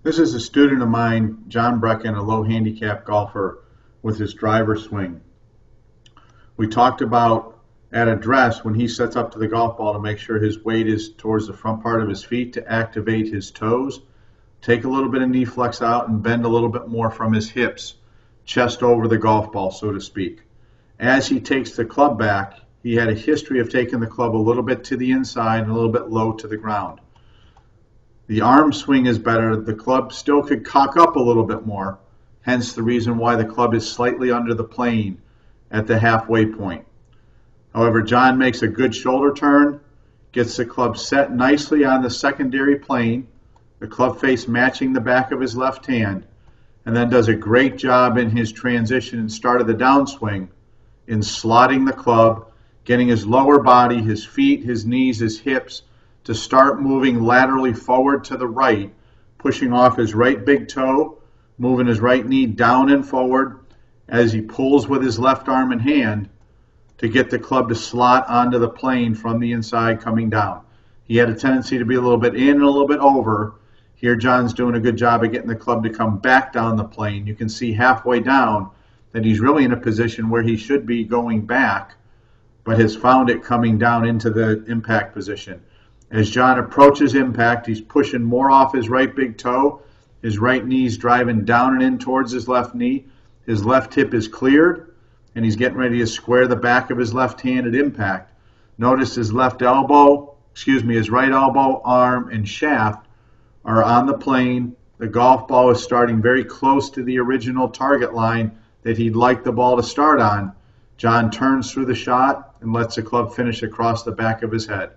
This is a student of mine, John Brecken, a low handicap golfer with his driver swing. We talked about at address when he sets up to the golf ball to make sure his weight is towards the front part of his feet to activate his toes. Take a little bit of knee flex out and bend a little bit more from his hips, chest over the golf ball, so to speak. As he takes the club back, he had a history of taking the club a little bit to the inside and a little bit low to the ground. The arm swing is better. The club still could cock up a little bit more, hence the reason why the club is slightly under the plane at the halfway point. However, John makes a good shoulder turn, gets the club set nicely on the secondary plane, the club face matching the back of his left hand, and then does a great job in his transition and start of the downswing in slotting the club, getting his lower body, his feet, his knees, his hips to start moving laterally forward to the right, pushing off his right big toe, moving his right knee down and forward as he pulls with his left arm and hand to get the club to slot onto the plane from the inside coming down. He had a tendency to be a little bit in and a little bit over. Here John's doing a good job of getting the club to come back down the plane. You can see halfway down that he's really in a position where he should be going back, but has found it coming down into the impact position. As John approaches impact, he's pushing more off his right big toe. His right knee's driving down and in towards his left knee. His left hip is cleared, and he's getting ready to square the back of his left hand at impact. Notice his right elbow, arm, and shaft are on the plane. The golf ball is starting very close to the original target line that he'd like the ball to start on. John turns through the shot and lets the club finish across the back of his head.